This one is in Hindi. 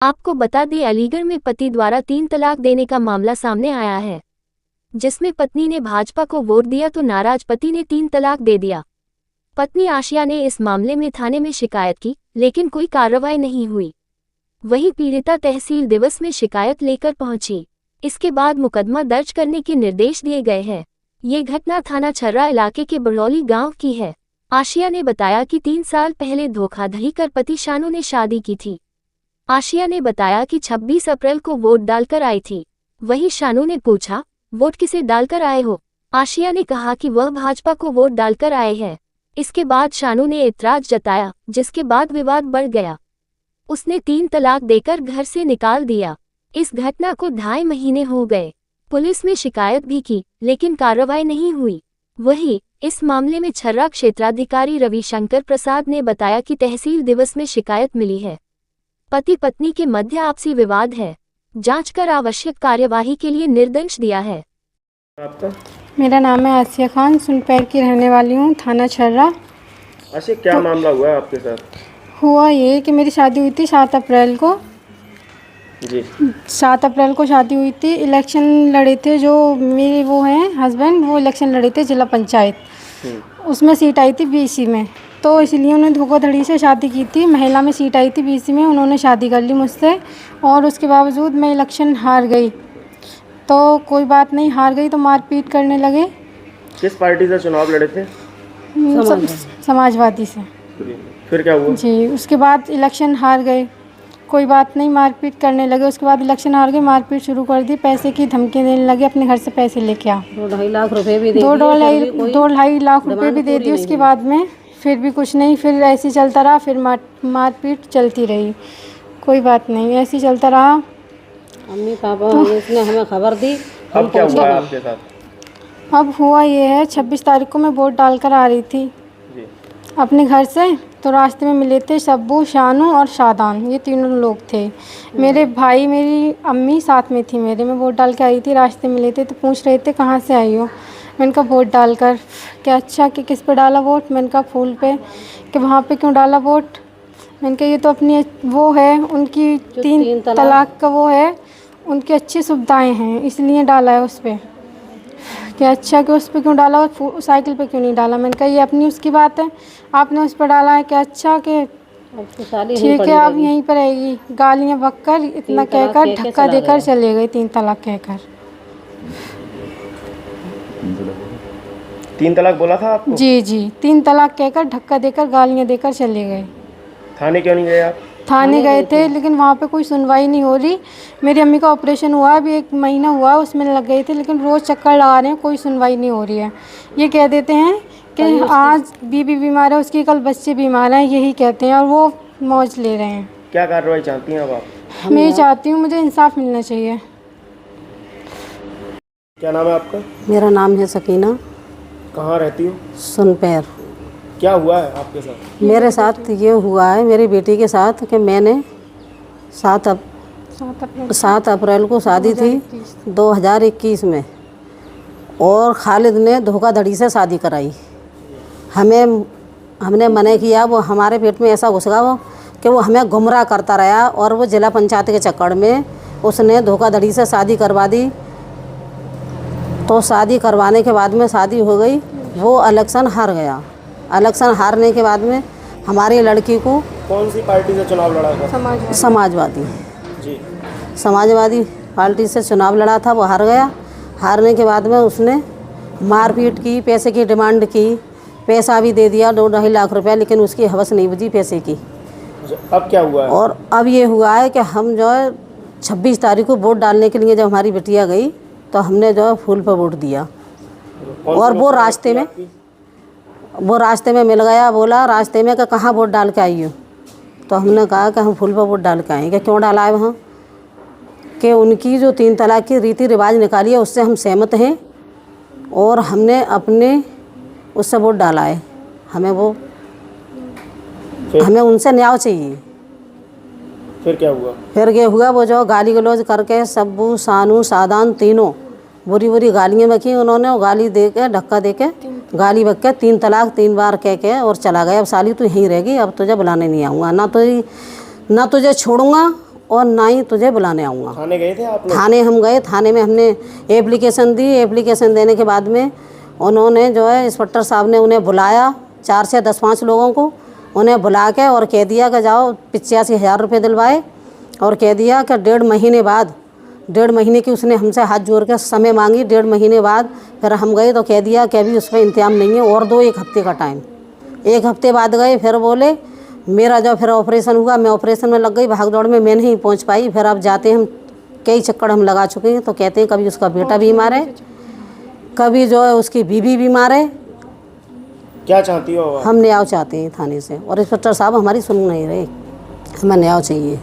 आपको बता दें, अलीगढ़ में पति द्वारा 3 तलाक देने का मामला सामने आया है, जिसमें पत्नी ने भाजपा को वोट दिया तो नाराज पति ने 3 तलाक दे दिया। पत्नी आशिया ने इस मामले में थाने में शिकायत की, लेकिन कोई कार्रवाई नहीं हुई। वहीं पीड़िता तहसील दिवस में शिकायत लेकर पहुंची। इसके बाद मुकदमा दर्ज करने के निर्देश दिए गए हैं। ये घटना थाना छर्रा इलाके के बरौली गांव की है। आशिया ने बताया कि 3 साल पहले धोखाधड़ी कर पति शानू ने शादी की थी। आशिया ने बताया कि 26 अप्रैल को वोट डालकर आई थी। वहीं शानू ने पूछा, वोट किसे डालकर आए हो? आशिया ने कहा कि वह भाजपा को वोट डालकर आए हैं। इसके बाद शानू ने एतराज जताया, जिसके बाद विवाद बढ़ गया। उसने 3 तलाक देकर घर से निकाल दिया। इस घटना को 2.5 महीने हो गए। पुलिस में शिकायत भी की, लेकिन कार्रवाई नहीं हुई। वहीं इस मामले में छर्रा क्षेत्राधिकारी रविशंकर प्रसाद ने बताया कि तहसील दिवस में शिकायत मिली है। पति पत्नी के मध्य आपसी विवाद है। जांच कर आवश्यक कार्यवाही के लिए निर्देश दिया है। आपका? मेरा नाम है आसिया खान, सुनपैर की रहने वाली हूँ, थाना छर्रा। अच्छा, क्या मामला हुआ है आपके साथ? हुआ ये कि मेरी शादी हुई थी 7 अप्रैल को। जी। 7 अप्रैल को शादी हुई थी। इलेक्शन लड़े थे, जो मेरे वो हैं हस्बैंड, वो इलेक्शन लड़े थे जिला पंचायत। उसमें सीट आई थी बीसी में, तो इसलिए उन्होंने धोखाधड़ी से शादी की थी। महिला में सीट आई थी बीसी में, उन्होंने शादी कर ली मुझसे, और उसके बावजूद मैं इलेक्शन हार गई। तो कोई बात नहीं, हार गई तो मारपीट करने लगे। किस पार्टी से चुनाव लड़े थे? समाजवादी से। फिर क्या हुआ? जी, उसके बाद इलेक्शन हार गए। कोई बात नहीं, मारपीट करने लगे। उसके बाद इलेक्शन हार गए, मारपीट शुरू कर दी। पैसे की धमकी देने लगे, अपने घर से पैसे लेके आओ। 2-2.5 लाख रुपए भी दे दिए। 2-2.5 लाख रुपए भी दे दिए। उसके बाद में फिर भी कुछ नहीं, फिर ऐसे ही चलता रहा। फिर मारपीट चलती रही। कोई बात नहीं, ऐसे ही चलता रहा। मम्मी पापा इसने हमें खबर दी। अब क्या हुआ आपके साथ? अब हुआ ये है, 26 तारीख को मैं वोट डालकर आ रही थी जी। अपने घर से, तो रास्ते में मिले थे शब्बू, शानू और शादान। ये तीनों लोग थे। मेरे भाई, मेरी अम्मी साथ में थी मेरे। मैं वोट डाल के आई थी, रास्ते में मिले थे तो पूछ रहे थे कहाँ से आई हो। मैंने कहा वोट डालकर। क्या अच्छा, कि किस पे डाला वोट? मैंने कहा फूल पे। कि वहाँ पे क्यों डाला वोट? मैंने कहा ये तो अपनी वो है, उनकी 3 तलाक का वो है, उनकी अच्छी सुविधाएं हैं, इसलिए डाला है उस पर। क्या अच्छा, कि उस पर क्यों डाला, साइकिल पे क्यों नहीं डाला? मैंने कहा ये अपनी उसकी बात है, आपने उस पर डाला है। क्या अच्छा, कि ठीक है आप यहीं पर रहेगी। गालियाँ बककर इतना कहकर धक्का देकर चले गए, 3 तलाक कहकर। 3 तलाक बोला था आपको? जी जी, 3 तलाक कहकर धक्का देकर गालियाँ देकर चले गए। थाने क्यों नहीं गए आप? थाने गए थे, लेकिन वहाँ पे कोई सुनवाई नहीं हो रही। मेरी अम्मी का ऑपरेशन हुआ, अभी 1 महीना हुआ, उसमें लग गए थे, लेकिन रोज़ चक्कर लगा रहे हैं, कोई सुनवाई नहीं हो रही है। ये कह देते हैं कि आज बीबी बीमार है उसकी, कल बच्चे बीमार हैं, यही कहते हैं, और वो मौज ले रहे हैं। क्या कार्रवाई चाहती हैं अब आप? मैं ये चाहती हूँ, मुझे इंसाफ मिलना चाहिए। क्या नाम है आपका? मेरा नाम है सकीना। कहाँ रहती हो? सुनपैर। क्या हुआ है आपके साथ? मेरे साथ ये हुआ है, मेरी बेटी के साथ, कि मैंने 7 अप्रैल को शादी थी 2021 में, और खालिद ने धोखाधड़ी से शादी कराई। हमने मना किया, वो हमारे पेट में ऐसा घुस गया वो कि वो हमें गुमराह करता रहा, और वो जिला पंचायत के चक्कर में उसने धोखाधड़ी से शादी करवा दी। तो शादी करवाने के बाद में शादी हो गई, वो इलेक्शन हार गया। इलेक्शन हारने के बाद में हमारी लड़की को, कौन सी पार्टी से चुनाव लड़ा था? समाजवादी जी। समाजवादी पार्टी से चुनाव लड़ा था, वो हार गया। हारने के बाद में उसने मारपीट की, पैसे की डिमांड की। पैसा भी दे दिया 2-2.5 लाख रुपया, लेकिन उसकी हवस नहीं बुझी पैसे की। अब क्या हुआ है? और अब ये हुआ है कि हम जो है 26 तारीख को वोट डालने के लिए जब हमारी बिटिया गई, तो हमने जो है फूल पर वोट दिया। और वो रास्ते में मिल गया, बोला रास्ते में कि कहाँ वोट डाल के आई हो? तो हमने कहा कि हम फूल पर वोट डाल के आए। कि क्यों डाला है वहाँ? कि उनकी जो 3 तलाक की रीति रिवाज निकाली है, उससे हम सहमत हैं, और हमने अपने उससे वोट डाला है। हमें उनसे न्याय चाहिए। फिर क्या हुआ? फिर ये हुआ, वो जो गाली गलौज करके शब्बू, शानू, शादान तीनों बुरी बुरी गालियाँ बकी उन्होंने। वो गाली दे के, धक्का दे के, गाली बक के 3 तलाक 3 बार कह के और चला गया। अब साली तू यहीं रहेगी, अब तुझे बुलाने नहीं आऊँगा, ना तुझे छोड़ूंगा और ना ही तुझे बुलाने आऊँगा। थाने गए थे आप लोग? थाने हम गए, थाने में हमने एप्लीकेशन दी। एप्लीकेशन देने के बाद में उन्होंने जो है इंस्पेक्टर साहब ने उन्हें बुलाया, 4 से 10-5 लोगों को उन्हें बुला के और कह दिया कि जाओ 85,000 रुपये दिलवाए और कह दिया कि 1.5 महीने बाद, 1.5 महीने की उसने हमसे हाथ जोड़ के समय मांगी। 1.5 महीने बाद फिर हम गए तो कह दिया कि अभी उस पर इंतजाम नहीं है और दो 1 हफ्ते का टाइम। 1 हफ्ते बाद गए, फिर बोले मेरा जो फिर ऑपरेशन हुआ, मैं ऑपरेशन में लग गई, भाग दौड़ में मैं नहीं पहुंच पाई। फिर अब जाते हम कई चक्कर हम लगा चुके हैं, तो कहते हैं कभी उसका बेटा बीमार है, कभी जो है उसकी बीवी बीमार है। क्या चाहती हो आप? हम न्याय चाहते हैं थाने से, और इंस्पेक्टर साहब हमारी सुन नहीं रहे, हमें न्याय चाहिए।